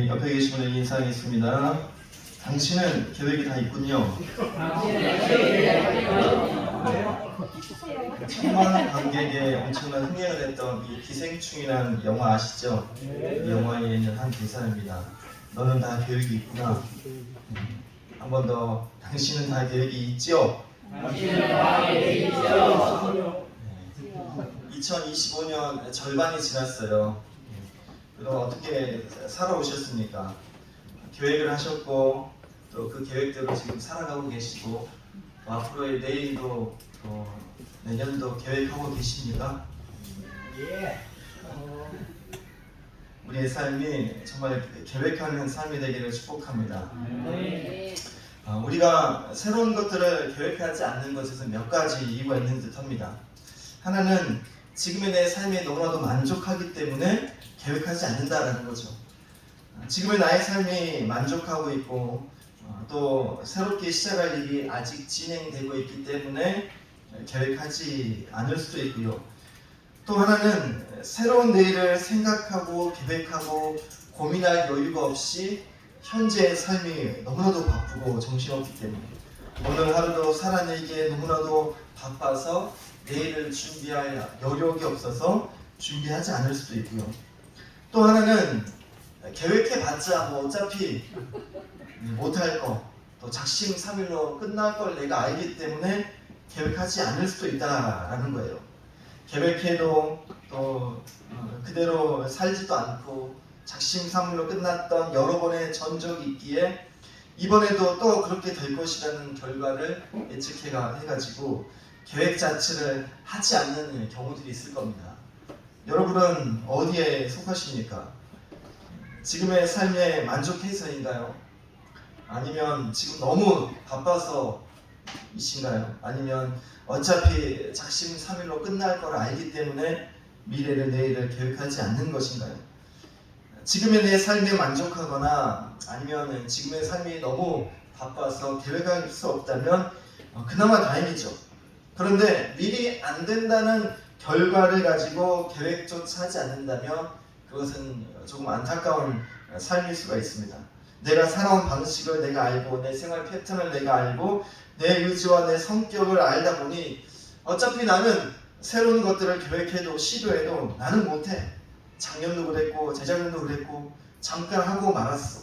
우리 옆에 계신 분에게 인사하겠습니다. 당신은 계획이 다 있군요. 천만 관객에 엄청난 흥행을 했던 이 기생충이라는 영화 아시죠? 이 영화에 있는 한 대사입니다. 너는 다 계획이 있구나. 한 번 더. 당신은 다 계획이 있죠? 당신은 다 계획이 있죠? 2025년 절반이 지났어요. 그럼 어떻게 살아오셨습니까? 계획을 하셨고 또 그 계획대로 지금 살아가고 계시고 앞으로의 내일도 또 내년도 계획하고 계십니까? 우리의 삶이 정말 계획하는 삶이 되기를 축복합니다. 우리가 새로운 것들을 계획하지 않는 것에서 몇 가지 이유가 있는 듯합니다. 하나는 지금의 내 삶에 너무나도 만족하기 때문에 계획하지 않는다라는 거죠. 지금의 나의 삶이 만족하고 있고 또 새롭게 시작할 일이 아직 진행되고 있기 때문에 계획하지 않을 수도 있고요. 또 하나는 새로운 내일을 생각하고 계획하고 고민할 여유가 없이 현재의 삶이 너무나도 바쁘고 정신없기 때문에 오늘 하루도 살아내기에 너무나도 바빠서 내일을 준비할 여력이 없어서 준비하지 않을 수도 있고요. 또 하나는 계획해봤자 뭐 어차피 못할 거, 또 작심삼일로 끝날 걸 내가 알기 때문에 계획하지 않을 수도 있다라는 거예요. 계획해도 또 그대로 살지도 않고 작심삼일로 끝났던 여러 번의 전적이 있기에 이번에도 또 그렇게 될 것이라는 결과를 예측해가지고 계획 자체를 하지 않는 경우들이 있을 겁니다. 여러분은 어디에 속하십니까? 지금의 삶에 만족해서인가요? 아니면 지금 너무 바빠서 이신가요? 아니면 어차피 작심삼일로 끝날 걸 알기 때문에 미래를 내일을 계획하지 않는 것인가요? 지금의 내 삶에 만족하거나 아니면 지금의 삶이 너무 바빠서 계획할 수 없다면 그나마 다행이죠. 그런데 미리 안 된다는 결과를 가지고 계획조차 하지 않는다면 그것은 조금 안타까운 삶일 수가 있습니다. 내가 살아온 방식을 내가 알고 내 생활 패턴을 내가 알고 내 의지와 내 성격을 알다 보니 어차피 나는 새로운 것들을 계획해도 시도해도 나는 못해. 작년도 그랬고 재작년도 그랬고 잠깐 하고 말았어.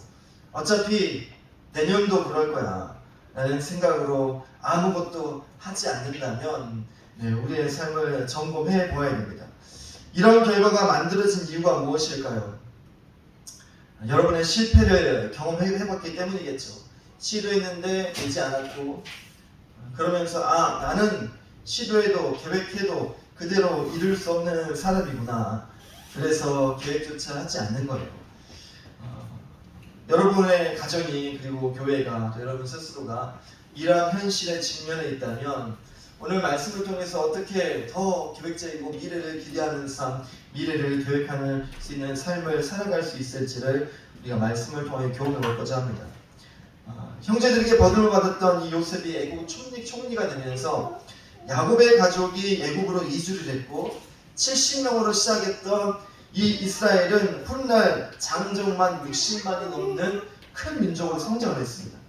어차피 내년도 그럴 거야 라는 생각으로 아무것도 하지 않는다면 우리의 삶을 점검해 보아야 됩니다. 이런 결과가 만들어진 이유가 무엇일까요? 여러분의 실패를 경험해봤기 때문이겠죠. 시도했는데 되지 않았고 그러면서 나는 시도해도 계획해도 그대로 이룰 수 없는 사람이구나. 그래서 계획조차 하지 않는 거예요. 여러분의 가정이 그리고 교회가 또 여러분 스스로가 이러한 현실에 직면해 있다면 오늘 말씀을 통해서 어떻게 더 계획적이고 미래를 기대하는 삶, 미래를 계획하는 수 있는 삶을 살아갈 수 있을지를 우리가 말씀을 통해 교훈을 얻고자 합니다. 형제들에게 버림을 받았던 이 요셉이 애국 총리가 되면서 야곱의 가족이 애국으로 이주를 했고 70명으로 시작했던 이 이스라엘은 훗날 장정만 60만이 넘는 큰 민족으로 성장을 했습니다.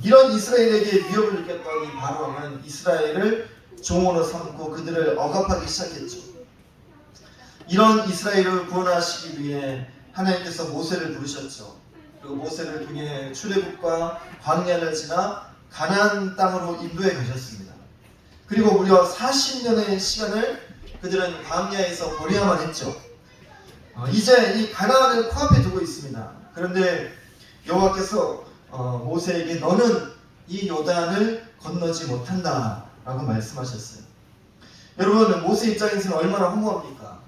이런 이스라엘에게 위협을 느꼈던 이 바로왕은 이스라엘을 종으로 삼고 그들을 억압하기 시작했죠. 이런 이스라엘을 구원하시기 위해 하나님께서 모세를 부르셨죠. 그리고 모세를 통해 출애굽과 광야를 지나 가나안 땅으로 인도해 가셨습니다. 그리고 무려 40년의 시간을 그들은 광야에서 보내야만 했죠. 이제 이 가나안을 코앞에 두고 있습니다. 그런데 여호와께서 모세에게 너는 이 요단을 건너지 못한다 라고 말씀하셨어요. 여러분 모세 입장에서는 얼마나 허무합니까?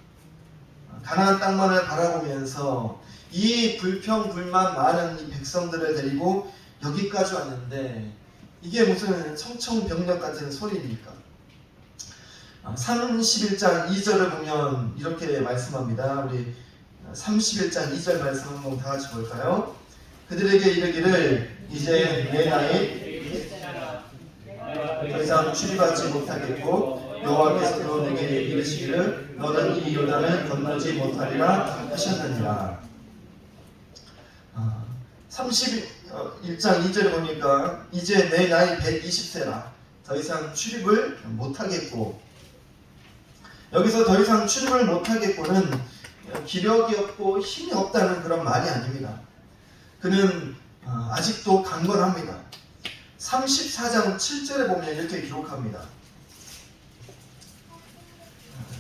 가나안 땅만을 바라보면서 이 불평불만 많은 이 백성들을 데리고 여기까지 왔는데 이게 무슨 청청병력 같은 소리입니까? 31장 2절을 보면 이렇게 말씀합니다. 우리 31장 2절 말씀 한번 다 같이 볼까요? 그들에게 이르기를 이제 내 나이 더 이상 출입하지 못하겠고 여호와께서도 내게 이르시기를 너는 이 요단을 건너지 못하리라 하셨느니라. 31장 2절에 보니까 이제 내 나이 120세라 더 이상 출입을 못하겠고, 여기서 더 이상 출입을 못하겠고는 기력이 없고 힘이 없다는 그런 말이 아닙니다. 그는 아직도 강건합니다. 34장 7절에 보면 이렇게 기록합니다.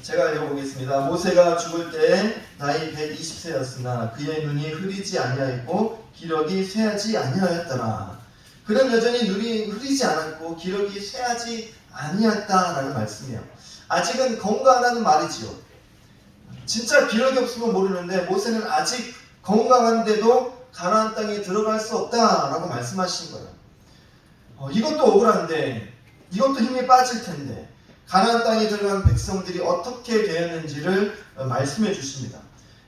제가 읽어보겠습니다. 모세가 죽을 때 나이 120세였으나 그의 눈이 흐리지 아니하였고 기력이 쇠하지 아니하였더라. 그는 여전히 눈이 흐리지 않았고 기력이 쇠하지 아니했다라는 말씀이에요. 아직은 건강하다는 말이지요. 진짜 기력이 없으면 모르는데 모세는 아직 건강한데도 가나안 땅에 들어갈 수 없다라고 말씀하신 거예요. 이것도 억울한데, 이것도 힘이 빠질 텐데 가나안 땅에 들어간 백성들이 어떻게 되었는지를 말씀해 주십니다.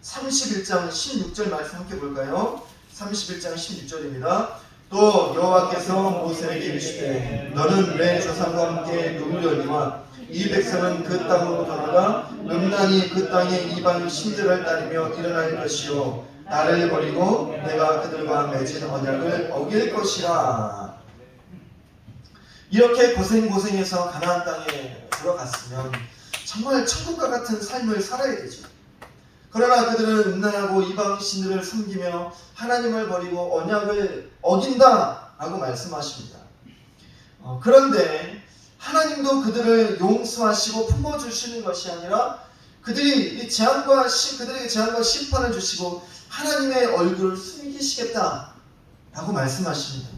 31장 16절 말씀 함께 볼까요? 31장 16절입니다. 또 여호와께서 모세에게 이르시되 너는 내 조상과 함께 누우려니와 이 백성은 그 땅으로 돌아가 음란히 그 땅의 이방 신들을 따르며 일어날 것이요 나를 버리고 내가 그들과 맺은 언약을 어길 것이라. 이렇게 고생해서 가나안 땅에 들어갔으면 정말 천국과 같은 삶을 살아야 되죠. 그러나 그들은 음란하고 이방 신들을 섬기며 하나님을 버리고 언약을 어긴다라고 말씀하십니다. 그런데 하나님도 그들을 용서하시고 품어주시는 것이 아니라 그들에게 재앙과 심판을 주시고 하나님의 얼굴을 숨기시겠다라고 말씀하십니다.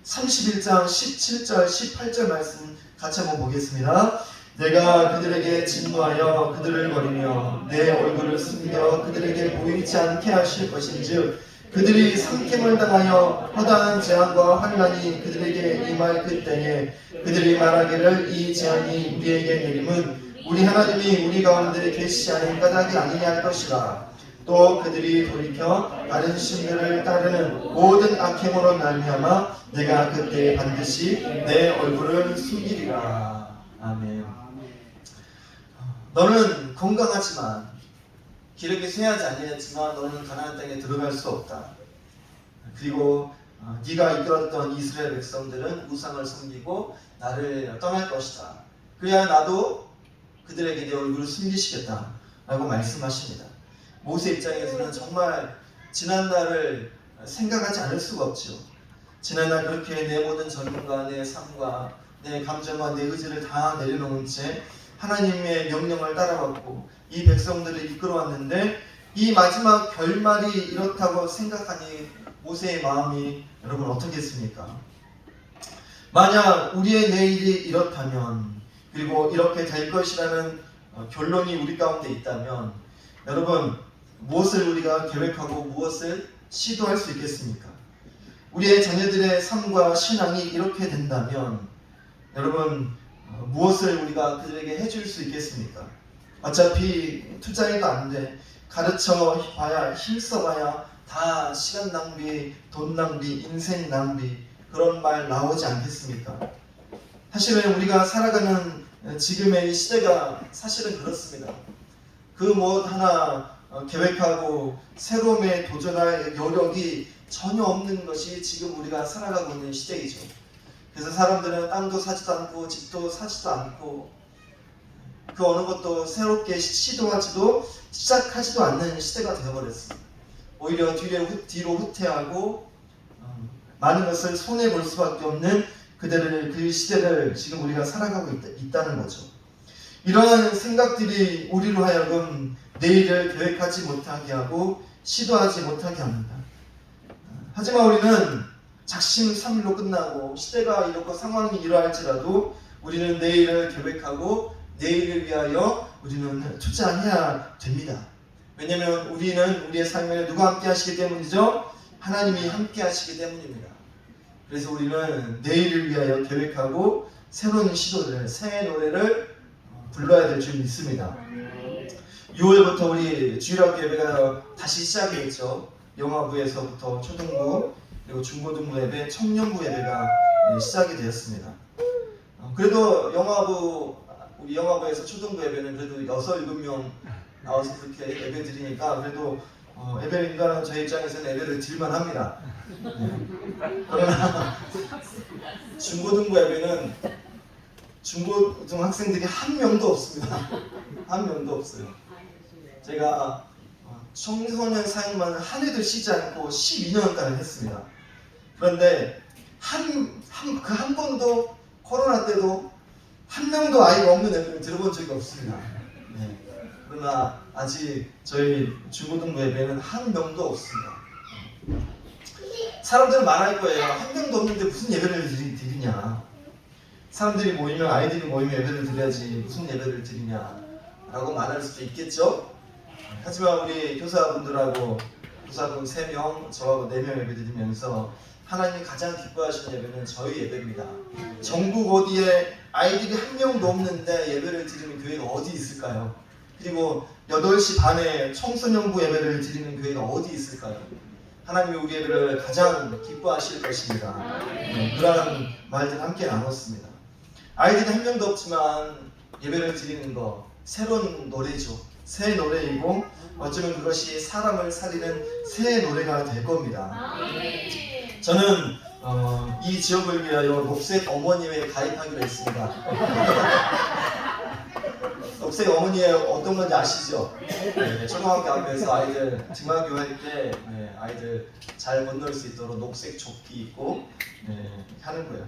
31장 17절 18절 말씀 같이 한번 보겠습니다. 내가 그들에게 진노하여 그들을 버리며 내 얼굴을 숨겨 그들에게 보이지 않게 하실 것인즉 그들이 삼킴을 당하여 허다한 재앙과 환난이 그들에게 임할 그때에 그들이 말하기를 이 재앙이 우리에게 내림은 우리 하나님이 우리 가운데 계시지 않은 까닭이 아니냐 할 것이라. 또 그들이 돌이켜 다른 신들을 따르는 모든 악행으로 말미암아 내가 그때 반드시 내 얼굴을 숨기리라. 아멘. 너는 건강하지만 기력이 쇠하지 아니했지만 너는 가나안 땅에 들어갈 수 없다. 그리고 네가 이끌었던 이스라엘 백성들은 우상을 섬기고 나를 떠날 것이다. 그래야 나도 그들에게 내 얼굴을 숨기시겠다 라고 말씀하십니다. 모세 입장에서는 정말 지난날을 생각하지 않을 수가 없죠. 지난날 그렇게 내 모든 젊음과 내 삶과 내 감정과 내 의지를 다 내려놓은 채 하나님의 명령을 따라왔고 이 백성들을 이끌어왔는데 이 마지막 결말이 이렇다고 생각하니 모세의 마음이 여러분 어떻겠습니까? 만약 우리의 내일이 이렇다면 그리고 이렇게 될 것이라는 결론이 우리 가운데 있다면 여러분 무엇을 우리가 계획하고 무엇을 시도할 수 있겠습니까? 우리의 자녀들의 삶과 신앙이 이렇게 된다면 여러분 무엇을 우리가 그들에게 해줄 수 있겠습니까? 어차피 투자해도 안 돼. 가르쳐 봐야 힘써봐야 다 시간 낭비, 돈 낭비, 인생 낭비 그런 말 나오지 않겠습니까? 사실은 우리가 살아가는 지금의 이 시대가 사실은 그렇습니다. 그 무엇 하나 계획하고 새로움에 도전할 여력이 전혀 없는 것이 지금 우리가 살아가고 있는 시대이죠. 그래서 사람들은 땅도 사지도 않고 집도 사지도 않고 그 어느 것도 새롭게 시도하지도 시작하지도 않는 시대가 되어버렸습니다. 오히려 뒤로 후퇴하고 많은 것을 손해볼 수밖에 없는 그 시대를 지금 우리가 살아가고 있다는 거죠. 이러한 생각들이 우리로 하여금 내일을 계획하지 못하게 하고 시도하지 못하게 합니다. 하지만 우리는 작심삼일로 끝나고 시대가 이렇고 상황이 이러할지라도 우리는 내일을 계획하고 내일을 위하여 우리는 투자해야 됩니다. 왜냐하면 우리는 우리의 삶에 누가 함께 하시기 때문이죠? 하나님이 함께 하시기 때문입니다. 그래서 우리는 내일을 위하여 계획하고 새로운 시도를, 새 노래를 불러야 될 줄 믿습니다. 6월부터 우리 주일학교 예배가 다시 시작이 됐죠. 영화부에서부터 초등부 그리고 중고등부 예배, 청년부 예배가 시작이 되었습니다. 그래도 우리 영화부에서 초등부 예배는 그래도 6, 7명 나와서 그렇게 예배 드리니까 그래도 예배를 인도하는 저희 입장에서는 예배를 드릴만 합니다. 그러나 중고등부 예배는 중고등 학생들이 한 명도 없습니다. 한 명도 없어요. 제가 청소년 사역만 한 해도 쉬지 않고 12년간을 했습니다. 그런데 그 한 번도 코로나 때도 한 명도 아이가 없는 예배를 들어본 적이 없습니다. 네. 그러나 아직 저희 중고등부 예배는 한 명도 없습니다. 사람들은 말할 거예요. 한 명도 없는데 무슨 예배를 드리냐. 사람들이 모이면, 아이들이 모이면 예배를 드려야지 무슨 예배를 드리냐 라고 말할 수도 있겠죠. 하지만 우리 교사분들하고 교사분 3명, 저하고 4명 예배 드리면서 하나님이 가장 기뻐하시는 예배는 저희 예배입니다. 전국 어디에 아이들이 한 명도 없는데 예배를 드리는 교회가 어디 있을까요? 그리고 8시 반에 청소년부 예배를 드리는 교회가 어디 있을까요? 하나님이 우리 예배를 가장 기뻐하실 것입니다. 그러한 말들 함께 나눴습니다. 아이들이 한 명도 없지만 예배를 드리는 거 새로운 노래죠. 새 노래이고 어쩌면 그것이 사람을 살리는 새 노래가 될 겁니다. 저는 이 지역을 위하여 녹색 어머니에 가입하기로 했습니다. 녹색 어머니에 어떤 건지 아시죠? 네, 초등학교 앞에서 아이들 등하교 할 때 아이들 잘 건널 수 있도록 녹색 조끼 입고 하는 거예요.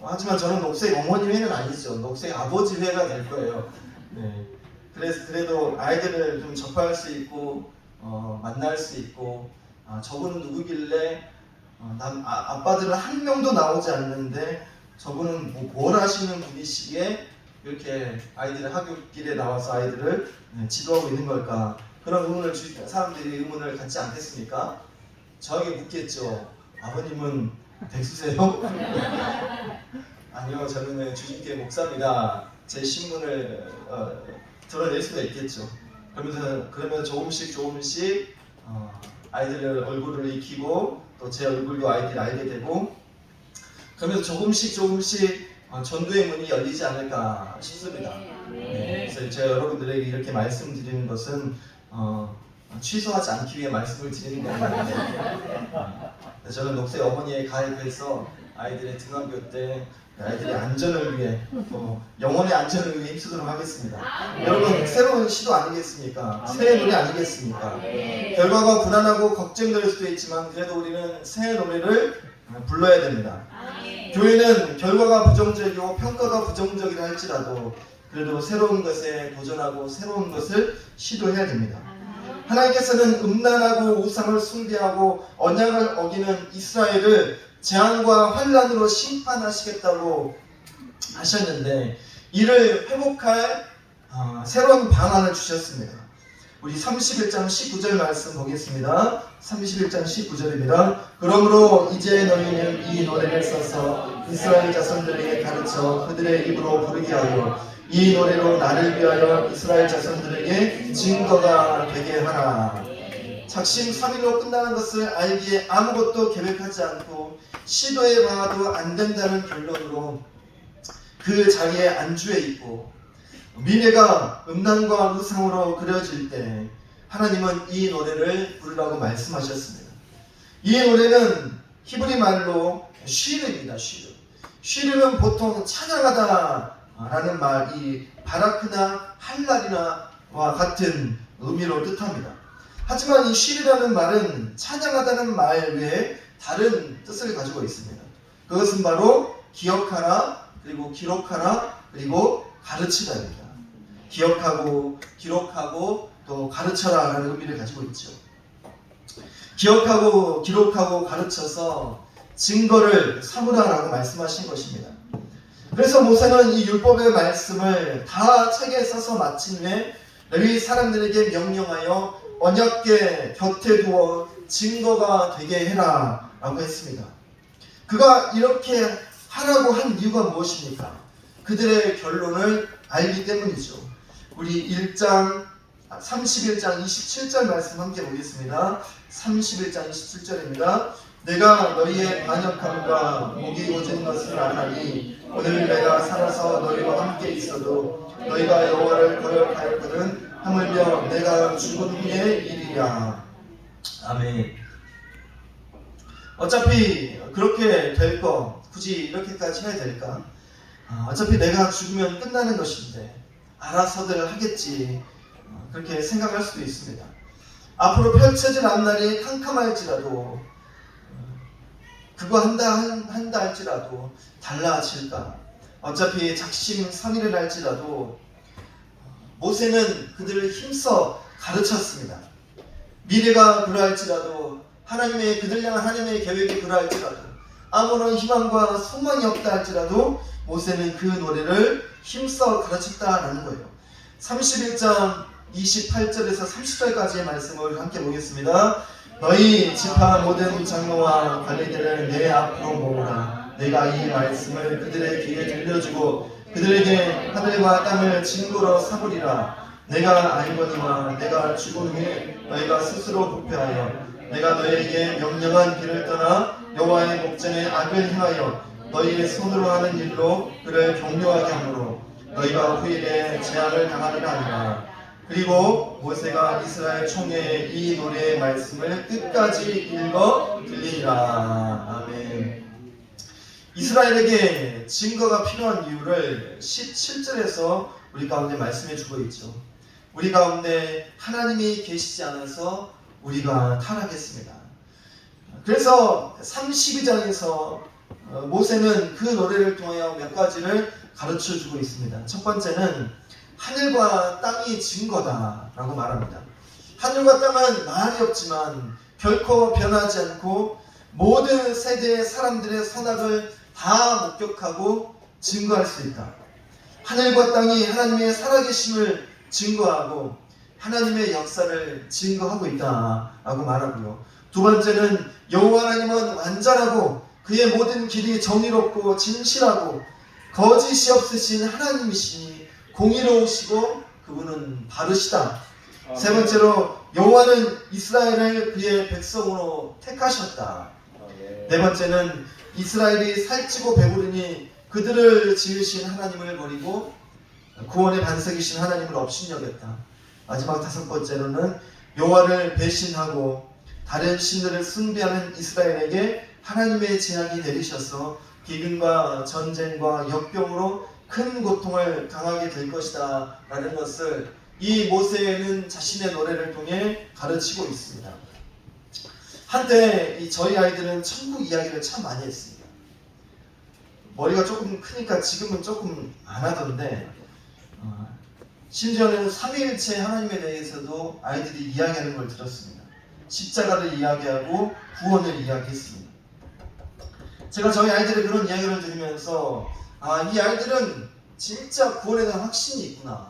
하지만 저는 녹색 어머니 회는 아니죠. 녹색 아버지 회가 될 거예요. 그래서 그래도 아이들을 좀 접할 수 있고 만날 수 있고 저분은 누구길래 아빠들은 한 명도 나오지 않는데 저분은 뭘 하시는 분이시기에 이렇게 아이들의 학교길에 나와서 아이들을 지도하고 있는 걸까? 그런 의문을 사람들이 의문을 갖지 않겠습니까? 저에게 묻겠죠. 아버님은 백수세요? 아니요, 저는 주님께 목사입니다. 제 신분을 드러낼 수가 있겠죠. 그러면 조금씩 아이들의 얼굴을 익히고 또 제 얼굴도 아이들이 알게 되고 그러면서 조금씩 전도의 문이 열리지 않을까 싶습니다. 그래서 제가 여러분들에게 이렇게 말씀드리는 것은 취소하지 않기 위해 말씀을 드리는 게 아닙니다. 저는 녹색 어머니에 가입해서 아이들의 등하교 때 아이들의 안전을 위해 영혼의 안전을 위해 힘쓰도록 하겠습니다. 여러분 새로운 시도 아니겠습니까? 새 노래 아니겠습니까? 결과가 불안하고 걱정될 수도 있지만 그래도 우리는 새 노래를 불러야 됩니다. 교회는 결과가 부정적이고 평가가 부정적이라 할지라도 그래도 새로운 것에 도전하고 새로운 것을 시도해야 됩니다. 하나님께서는 음란하고 우상을 숭배하고 언약을 어기는 이스라엘을 재앙과 환란으로 심판하시겠다고 하셨는데 이를 회복할 새로운 방안을 주셨습니다. 우리 31장 19절 말씀 보겠습니다. 31장 19절입니다. 그러므로 이제 너희는 이 노래를 써서 이스라엘 자손들에게 가르쳐 그들의 입으로 부르게 하여 이 노래로 나를 위하여 이스라엘 자손들에게 증거가 되게 하라. 작심 삼일로 끝나는 것을 알기에 아무것도 계획하지 않고 시도해 봐도 안 된다는 결론으로 그 자리에 안주해 있고 미래가 음란과 우상으로 그려질 때 하나님은 이 노래를 부르라고 말씀하셨습니다. 이 노래는 히브리 말로 쉬르입니다. 쉬르는 보통 찬양하다 라는 말이 바라크나 할랄이나와 같은 의미로 뜻합니다. 하지만 이 쉬르라는 말은 찬양하다는 말 외에 다른 뜻을 가지고 있습니다. 그것은 바로 기억하라, 그리고 기록하라, 그리고 가르치다입니다. 기억하고, 기록하고, 또 가르쳐라 라는 의미를 가지고 있죠. 기억하고, 기록하고, 가르쳐서 증거를 삼으라 라고 말씀하신 것입니다. 그래서 모세는 이 율법의 말씀을 다 책에 써서 마친 후에 레위 사람들에게 명령하여 언약궤 곁에 두어 증거가 되게 해라 라고 했습니다. 그가 이렇게 하라고 한 이유가 무엇입니까? 그들의 결론을 알기 때문이죠. 우리 31장 27절 말씀 함께 보겠습니다. 31장 27절입니다. 내가 너희의 반역함과 목이 오진 것을 아나니 오늘 내가 살아서 너희와 함께 있어도 너희가 여호와를 거역하였거든 하물며 내가 죽은 후의 일이라. 아멘. 어차피 그렇게 될 거 굳이 이렇게까지 해야 될까? 어차피 내가 죽으면 끝나는 것인데 알아서들 하겠지, 그렇게 생각할 수도 있습니다. 앞으로 펼쳐질 앞날이 캄캄할지라도, 그거 한다 할지라도 달라질까? 어차피 작심삼일을 할지라도 모세는 그들을 힘써 가르쳤습니다. 미래가 그러할지라도, 그들 향한 하나님의 계획이 그러할지라도, 아무런 희망과 소망이 없다 할지라도 모세는 그 노래를 힘써 가르쳤다라는 거예요. 31장 28절에서 30절까지의 말씀을 함께 보겠습니다. 너희 지파 모든 장로와 관리들을 내 앞으로 모으라. 내가 이 말씀을 그들의 귀에 들려주고 그들에게 하늘과 땅을 증거로 삼으리라. 내가 알거니와 내가 죽은 후에 너희가 스스로 부패하여 내가 너희에게 명령한 길을 떠나 여호와의 목전에 악을 행하여 너희의 손으로 하는 일로 그를 격려하게 하므로 너희가 후일에 재앙을 당하리라 하니라. 그리고 모세가 이스라엘 총회에 이 노래의 말씀을 끝까지 읽어 들리니라. 아멘. 이스라엘에게 증거가 필요한 이유를 17절에서 우리 가운데 말씀해 주고 있죠. 우리 가운데 하나님이 계시지 않아서 우리가 타락했습니다. 그래서 32장에서 모세는 그 노래를 통하여 몇 가지를 가르쳐 주고 있습니다. 첫 번째는 하늘과 땅이 증거다 라고 말합니다. 하늘과 땅은 말이 없지만 결코 변하지 않고 모든 세대의 사람들의 선악을 다 목격하고 증거할 수 있다. 하늘과 땅이 하나님의 살아계심을 증거하고 하나님의 역사를 증거하고 있다라고 말하고요. 두 번째는 여호와 하나님은 완전하고 그의 모든 길이 정의롭고 진실하고 거짓이 없으신 하나님이시니 공의로우시고 그분은 바르시다. 세 번째로 여호와는 이스라엘을 그의 백성으로 택하셨다. 네 번째는 이스라엘이 살찌고 배부르니 그들을 지으신 하나님을 버리고 구원의 반석이신 하나님을 업신여겼다. 마지막 다섯 번째로는 여호와를 배신하고 다른 신들을 숭배하는 이스라엘에게 하나님의 재앙이 내리셔서 기근과 전쟁과 역병으로 큰 고통을 당하게 될 것이다 라는 것을 이 모세는 자신의 노래를 통해 가르치고 있습니다. 한때 저희 아이들은 천국 이야기를 참 많이 했습니다. 머리가 조금 크니까 지금은 조금 안 하던데, 심지어는 삼위일체 하나님에 대해서도 아이들이 이야기하는 걸 들었습니다. 십자가를 이야기하고 구원을 이야기했습니다. 제가 저희 아이들의 그런 이야기를 들으면서 이 아이들은 진짜 구원에 대한 확신이 있구나,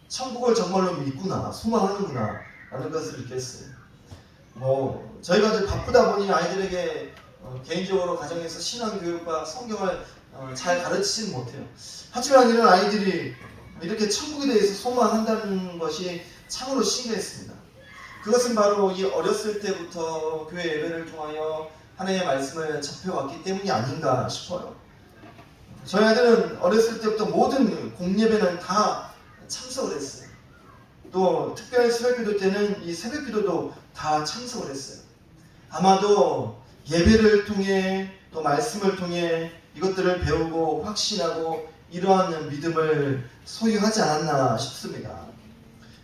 천국을 정말로 믿구나, 소망하는구나 라는 것을 느꼈어요. 저희가 이제 바쁘다 보니 아이들에게 개인적으로 가정에서 신앙교육과 성경을 잘 가르치지는 못해요. 하지만 이런 아이들이 이렇게 천국에 대해서 소망한다는 것이 참으로 신기했습니다. 그것은 바로 이 어렸을 때부터 교회 예배를 통하여 하나님의 말씀을 접해왔기 때문이 아닌가 싶어요. 저희 아이들은 어렸을 때부터 모든 공예배는 다 참석을 했어요. 또 특별 새벽기도 때는 이 새벽기도도 다 참석을 했어요. 아마도 예배를 통해 또 말씀을 통해 이것들을 배우고 확신하고 이러한 믿음을 소유하지 않았나 싶습니다.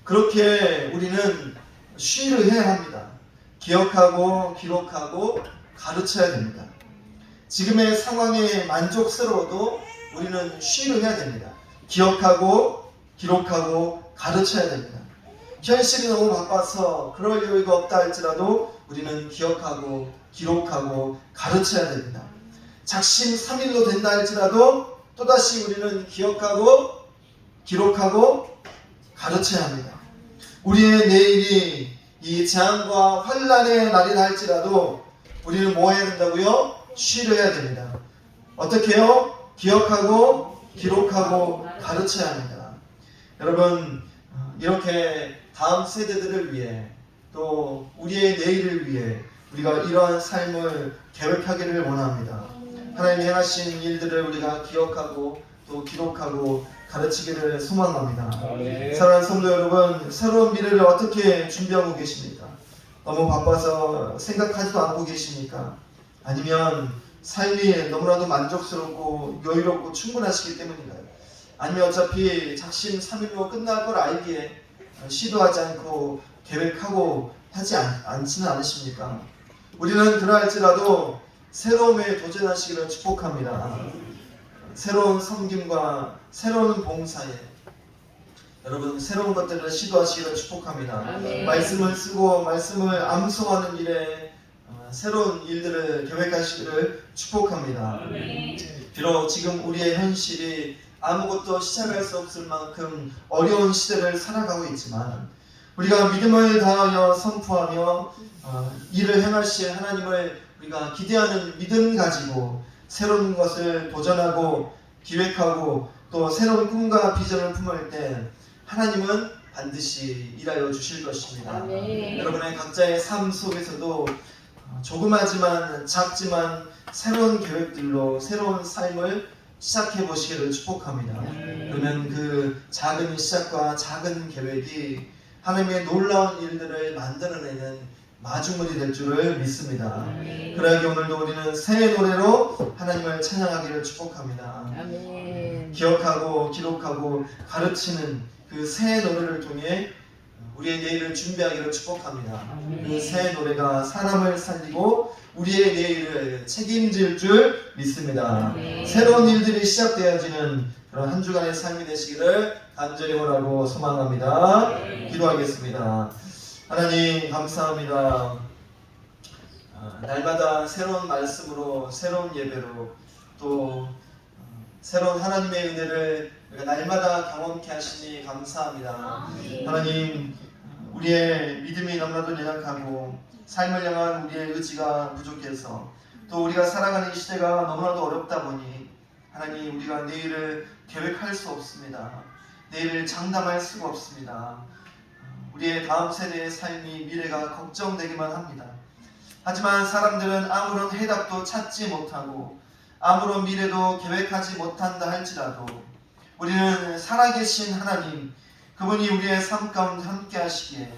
그렇게 우리는 쉬를 해야 합니다. 기억하고 기록하고 가르쳐야 됩니다. 지금의 상황에 만족스러워도 우리는 쉬를 해야 됩니다. 기억하고 기록하고 가르쳐야 됩니다. 현실이 너무 바빠서 그럴 여유가 없다 할지라도 우리는 기억하고 기록하고 가르쳐야 됩니다. 작심삼일로 된다 할지라도 또다시 우리는 기억하고 기록하고 가르쳐야 합니다. 우리의 내일이 이 재앙과 환난의 날이라 할지라도 우리는 뭐 해야 된다고요? 쉬를 해야 됩니다. 어떻게 해요? 기억하고 기록하고 가르쳐야 합니다. 여러분, 이렇게 다음 세대들을 위해 또 우리의 내일을 위해 우리가 이러한 삶을 계획하기를 원합니다. 하나님이 행하신 일들을 우리가 기억하고 또 기록하고 가르치기를 소망합니다. 아멘. 사랑하는 성도 여러분, 새로운 미래를 어떻게 준비하고 계십니까? 너무 바빠서 생각하지도 않고 계십니까? 아니면 삶이 너무나도 만족스럽고 여유롭고 충분하시기 때문인가요? 아니면 어차피 작심 삼일로 끝날 걸 알기에 시도하지 않고 계획하고 하지 않지는 않으십니까? 우리는 그러할지라도 새로움에 도전하시기를 축복합니다. 새로운 섬김과 새로운 봉사에 여러분 새로운 것들을 시도하시기를 축복합니다. 아멘. 말씀을 쓰고 말씀을 암송하는 일에 새로운 일들을 계획하시기를 축복합니다. 비록 지금 우리의 현실이 아무것도 시작할 수 없을 만큼 어려운 시대를 살아가고 있지만 우리가 믿음을 다하여 선포하며 일을 행하실 하나님을 우리가 기대하는 믿음 가지고 새로운 것을 도전하고 기획하고 또 새로운 꿈과 비전을 품을 때 하나님은 반드시 일하여 주실 것입니다. 아멘. 여러분의 각자의 삶 속에서도 조그마지만 작지만 새로운 계획들로 새로운 삶을 시작해 보시기를 축복합니다. 그러면 그 작은 시작과 작은 계획이 하나님의 놀라운 일들을 만들어내는 마중물이 될 줄을 믿습니다. 그러기 오늘도 우리는 새 노래로 하나님을 찬양하기를 축복합니다. 아멘. 기억하고 기록하고 가르치는 그 새 노래를 통해 우리의 내일을 준비하기를 축복합니다. 그 새 노래가 사람을 살리고 우리의 내일을 책임질 줄 믿습니다. 새로운 일들이 시작되어지는 그런 한 주간의 삶이 되시기를 간절히 원하고 소망합니다. 기도하겠습니다. 하나님 감사합니다. 날마다 새로운 말씀으로 새로운 예배로 또 새로운 하나님의 은혜를 우리가 날마다 경험케 하시니 감사합니다. 하나님 우리의 믿음이 너무나도 연약하고 삶을 향한 우리의 의지가 부족해서 또 우리가 살아가는 이 시대가 너무나도 어렵다 보니 하나님 우리가 내일을 계획할 수 없습니다. 내일을 장담할 수가 없습니다. 우리의 다음 세대의 삶이 미래가 걱정되기만 합니다. 하지만 사람들은 아무런 해답도 찾지 못하고 아무런 미래도 계획하지 못한다 할지라도 우리는 살아계신 하나님 그분이 우리의 삶 가운데 함께 하시기에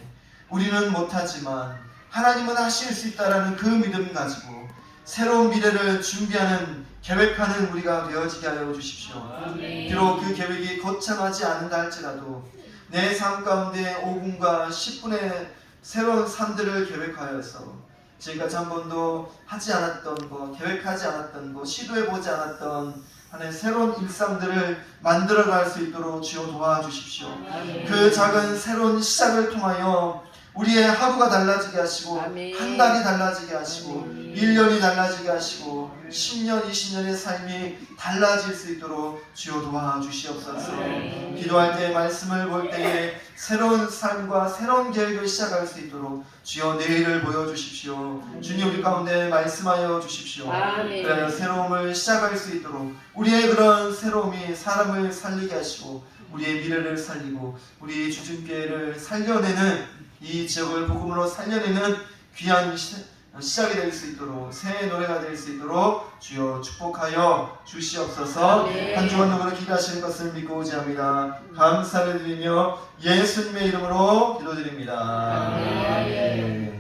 우리는 못하지만 하나님은 하실 수 있다라는 그 믿음 가지고 새로운 미래를 준비하는 계획하는 우리가 되어지게 하여 주십시오. 비록 그 계획이 거창하지 않은다 할지라도 내 삶 가운데 5분과 10분의 새로운 삶들을 계획하여서 지금까지 한 번도 하지 않았던 것, 계획하지 않았던 것, 시도해보지 않았던 하나의 새로운 일상들을 만들어갈 수 있도록 주여 도와주십시오. 그 작은 새로운 시작을 통하여 우리의 하루가 달라지게 하시고 아멘. 한 달이 달라지게 하시고 아멘. 1년이 달라지게 하시고 10년, 20년의 삶이 달라질 수 있도록 주여 도와주시옵소서. 기도할 때 말씀을 볼 때에 새로운 삶과 새로운 계획을 시작할 수 있도록 주여 내일을 보여주십시오. 주님 우리 가운데 말씀하여 주십시오. 아멘. 그래야 새로움을 시작할 수 있도록 우리의 그런 새로움이 사람을 살리게 하시고 우리의 미래를 살리고 우리 주중교회를 살려내는 이 지역을 복음으로 살려내는 귀한 시작이 될 수 있도록 새 노래가 될 수 있도록 주여 축복하여 주시옵소서. 아멘. 한 주간도 그렇게 기도하시는 것을 믿고 의지합니다. 감사를 드리며 예수님의 이름으로 기도드립니다. 아멘.